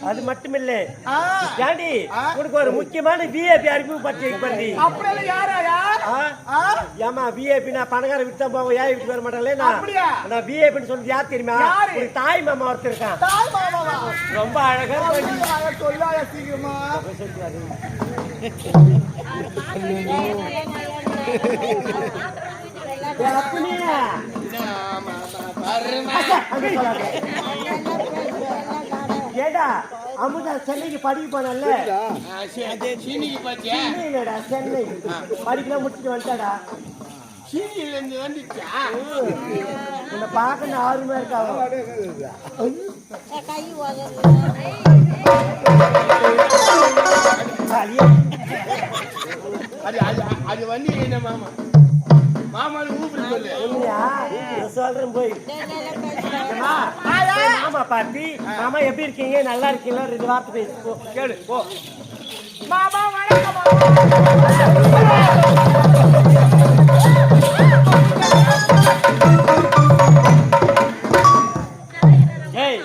அது மட்டுமில்ல ஜாண்டி உனக்கு ஒரு முக்கியமான விஐபி அறிமுகப்படுத்தி பண்ணி ஏமா விஐபி நான் பணக்கார விட்டு போவோம் ஏன் விட்டு வர மாட்டாங்களே நான் விஐபின்னு சொல்லி யார் தெரியுமா ஒரு தாய் மாமா ஒருத்தர் இருக்கான் ரொம்ப அழகா சீக்கிரமா ஏடா அமுதா சென்னைக்கு படிக்க போனல்ல சென்னைடா சென்னை படிக்கலாம் முடிச்சுட்டு வந்துட்டாடா உன்னை பார்க்க ஆர்வமா இருக்காங்க அது வந்து என்ன மாமா சொல்றேன் போய் மாமா பாட்டி மாமா எப்படி இருக்கீங்க நல்லா இருக்கீங்களா 2 வார்த்தை பேசி கேளு போ மாமா ஏய்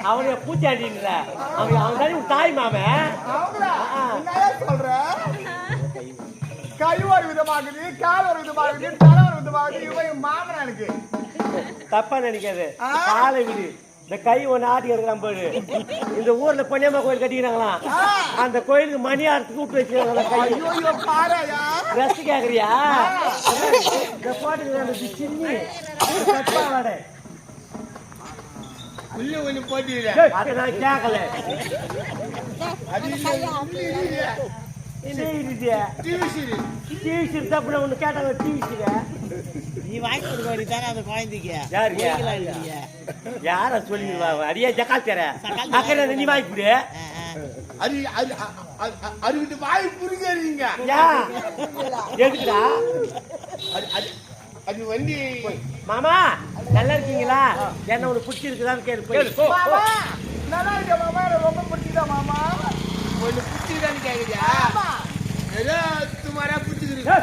அவனை பூச்சாண்டின்ற அவன் தானே தாய் மாமன் சொல்ற கை ஒரு விதமாகுது கால் ஒரு விதமாகுது தலை ஒரு விதமாகுது இவன் மாமனா இருக்கு தப்பா நினைக்காது காலை விடு இந்த கை ஒன்னு ஆட்டி எடுக்கிறான் போது இந்த ஊர்ல பொன்னியம்மா கோயில் கட்டிக்கிறாங்களாம் அந்த கோயிலுக்கு மணி ஆரத்துக்கு விட்டு வச்சுக்கிறாங்களா கை ட்ரெஸ் கேக்குறியா இந்த போட்டு சின்னி தப்பா வாட அதை நான் கேட்கல ஒண்ணு கேட்டாங்க நீ வாங்கி கொடுக்க தானே அந்த குழந்தைக்கு யார சொல்லிடுவா அடியா ஜக்கால் தர அக்கறை நீ வாங்கி கொடு அதுக்கிட்ட வாய் புரிஞ்சுங்க எதுக்குடா அது வந்து மாமா நல்லா இருக்கீங்களா என்ன உனக்கு பிடிச்சிருக்குதான்னு கேட்டு நல்லா இருக்க மாமா ரொம்ப பிடிச்சிதா மாமா ஒண்ணு பிடிச்சிருக்கான்னு கேக்குறியா ஏதோ துமாரா பிடிச்சிருக்கு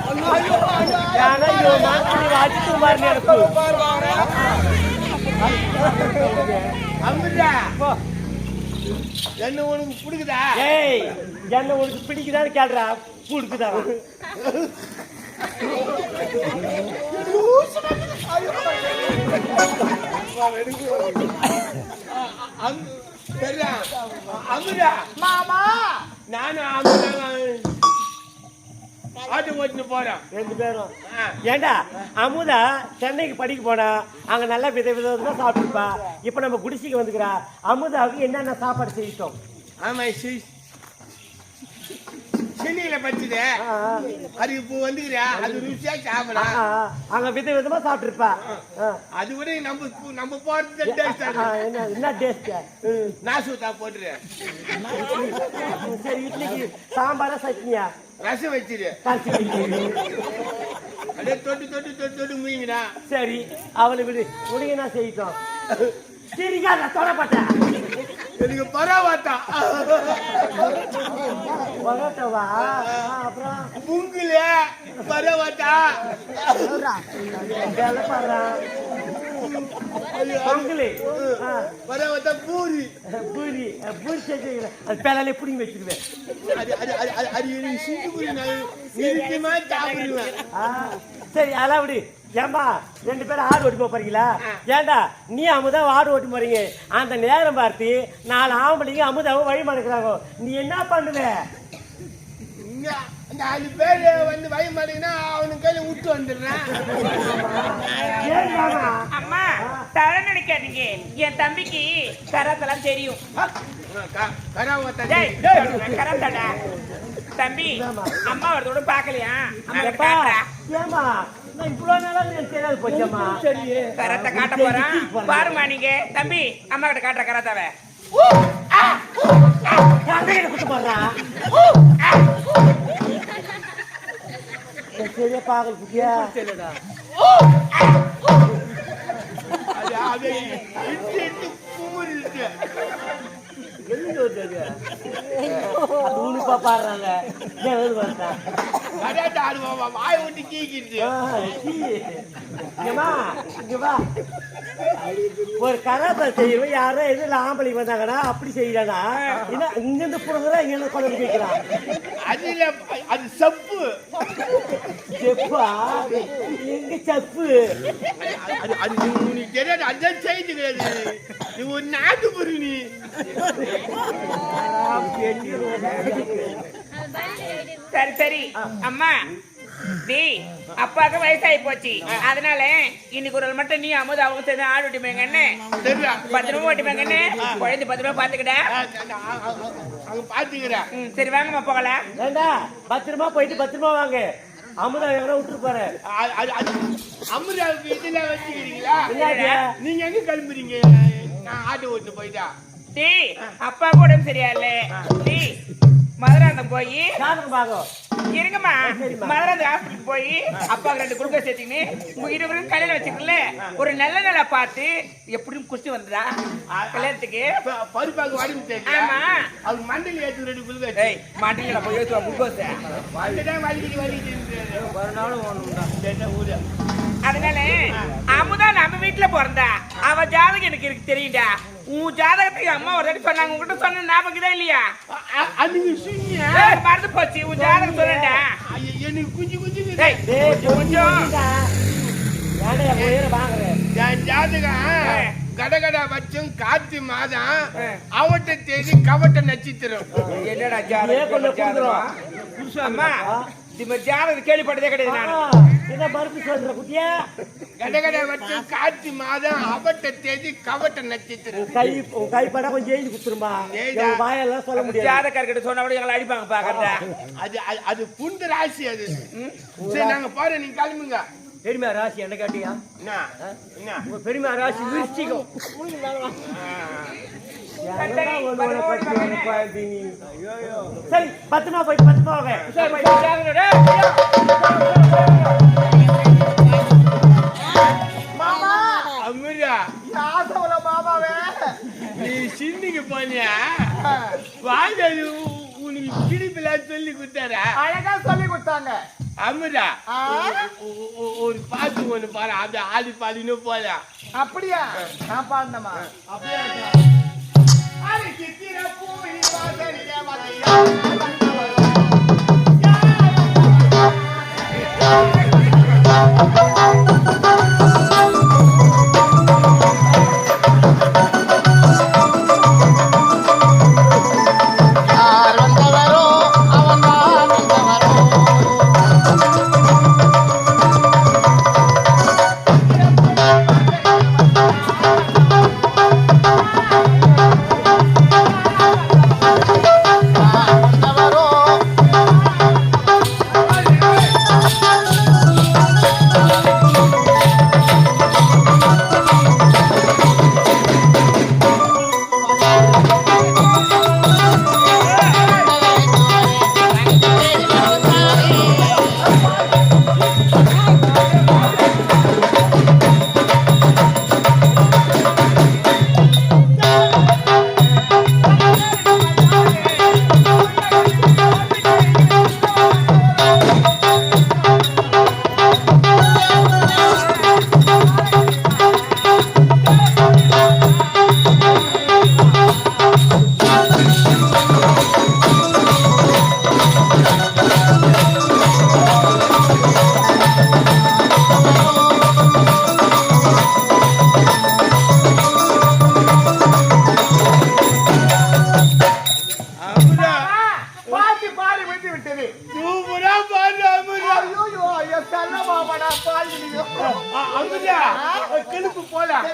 அமிர்தா என்ன உனக்கு பிடிக்குதா ஏய் என்ன உனக்கு பிடிக்குதான்னு கேள்றா பிடிக்குதா அமிர்தா மாமா நானும் அமிர்தா ஆட்டு ஓட்டுன்னு போறோம் 2 பேரும். ஏண்டா அமுதா சென்னைக்கு படிக்க போனா அங்க நல்லா விதவிதமா சாப்பிட்டுப்பா. இப்ப நம்ம குடிசைக்கு வந்துக்கிறா. அமுதாவுக்கு என்னென்ன சாப்பாடு செய்யிட்டோம்? ஆமா சென்னையில பச்சுது அது இப்போ வந்துக்கிறா அது ருசியா சாப்பிடலாம். அங்க விதவிதமா சாப்பிட்டுருப்பா. அது கூட நம்ம போறது டேஸ்ட். என்ன டேஸ்ட்? நாசூத்தா போட்டுரு. சரி, இட்லிக்கு சாம்பாரா சட்னியா? ரசம் வச்சிரு. அப்படியே தொட்டு முயங்கடா. சரி, அவளை விடு. உனக்கு என்ன செய்யிட்டோம்? சரிக்காத தொடப்பட்டேன். எனக்கு பரவாட்டா பரோட்டாவா? அப்புறம் புங்குல பரவாட்டா பொங்கலு பரவாட்டா பூரி பூரி பூரி செஞ்சு அது பேலாலே பிடிங்கி வச்சிருவேன். சரி, அதெல்லாம் விடு. ஏம்பா 2 பேரும் ஆடு ஓட்டி போறீங்களா? ஏண்டா நீ அமுதா ஆடு ஓட்டி போறீங்க. அந்த நேரம் பார்த்து 4 ஆம்பளைங்க அமுதாவும் வழி மறக்கிறாங்க. நீ என்ன பண்ணுவ? 4 பேர் வந்து வழி மாட்டீங்கன்னா அவனுக்கு கையில விட்டு வந்துடுறேன். அம்மா தர நினைக்காதீங்க. என் தம்பிக்கு கராத்தெல்லாம் தெரியும். கராத்தாடா தம்பி. அம்மா வரதோட பாக்கலையா? ஏமா நான் இவ்வளவு நாளா எனக்கு தெரியாது போச்சம்மா. கராத்தா காட்ட போறேன் பாருமா. நீங்க தம்பி அம்மா கிட்ட காட்டுற கராத்தாவை குத்து போடுறா. சரியா பாக்கல குட்டியா? பாடுறாங்க வாய் விட்டு கீக்கிட்டு ஒரு கராத்தா செய்யணும். யாரோ எதுல ஆம்பளைக்கு வந்தாங்கன்னா அப்படி செய்யலனா இங்க இருந்து புடுங்குறா, இங்க இருந்து கொண்டு கேட்கிறான். அது சப்பு செப்பா? எங்க சப்பு? அது உனக்கு தெரியாது. அதான் செய்து கிடையாது. நீ ஒரு நாட்டு பொரு. நீ சரி சரி அம்மா. நீ அப்பாவுக்கு வயசாகி போச்சு. அதனால இன்னைக்கு ஒரு மட்டும் நீ அமுதாவும் சேர்ந்து ஆடு ஓட்டிப்பேங்கன்னு பத்திரமா ஓட்டிப்பேங்கன்னு குழந்தை பத்திரமா பாத்துக்கிட்டா பாத்துக்கிறா. சரி வாங்கம்மா போகலாம். வேண்டா, பத்திரமா போயிட்டு பத்திரமா வாங்க. அமுதா எவ்வளோ விட்டுரு பாரு. அமுதாவுக்கு இதுல வச்சுக்கிறீங்களா? நீங்க எங்க கிளம்புறீங்க? நான் ஆட்டோ ஓட்டு போயிட்டா. டீ அப்பா கூட சரியா இல்ல. டீ மதுராந்தம் போய் இருங்கம்மா. மதுராந்தம் ஹாஸ்பிட்டலுக்கு போய் அப்பாவுக்கு 2 குடும்பம் சேர்த்துக்கின்னு உங்க 2 பேரும் கல்யாணம் வச்சுக்கல. ஒரு நல்ல நாளா பார்த்து எப்படியும் குடிச்சு வந்துடா கல்யாணத்துக்கு. பருப்பாக்கு வாடிட்டு தெரியும். ஆமா, அவங்க மண்டல ஏத்து 2 குளுக்கோஸ். மண்டல போய் ஏத்துவா குளுக்கோஸ். மண்டல வலிக்கிட்டு ஒரு நாளும் ஒண்ணுடா ஊரு. அதனால அமுதா நம்ம வீட்டுல பிறந்தா அவ ஜாதகம் எனக்கு தெரியும்டா. உன் ஜாதகத்துக்கு அம்மா ஒரு தடவை சொன்னாங்க. உங்ககிட்ட சொன்ன ஞாபகம் தான் இல்லையா? மறந்து போச்சு. உன் ஜாதகம் சொல்லண்டா. எனக்கு குஞ்சு கொஞ்சம் என் ஜாதகம் கடகடா பட்சம் காத்து மாதம் அவட்ட தேதி கவட்ட நட்சத்திரம். என்னடா ஜாதகம்? அம்மா இந்த ஜாதகம் கேள்விப்பட்டதே கிடையாது. நான் என்ன மறுப்பு சொல்ற குட்டியா? கடகடா பட்சம் காத்து மாதம் அவட்ட தேதி கவட்ட நட்சத்திரம். கை பட கொஞ்சம் எழுதி குடுத்துருமா. வாயெல்லாம் சொல்ல முடியாது. ஜாதகர்கிட்ட சொன்னா கூட எங்களை அடிப்பாங்க பாக்கறதா. அது புண்ட ராசி. அது சரி, நாங்க போறோம். நீங்க கிளம்புங்க. பெருமை ராசி என்ன கேட்டியா? உங்க பெருமை ராசி விருச்சிகம். சரி, பத்திரமா போயிட்டு பத்திரமா வாங்க. மாமாவே நீ சிந்திக்கு போனியா? வாழ்ந்தது உனக்கு பிடிப்பில சொல்லி கொடுத்தாரா? அழகா சொல்லி கொடுத்தாங்க. அமுதா ஒரு பாட்டு ஒண்ணு பாரு. அது ஆடி பாடினு போல. அப்படியா? நான் பாடணுமா? அப்படியே யார் வந்தவரோ அவன் தான் வந்தவரோ. அப்படியா கிளப்பு போலாம்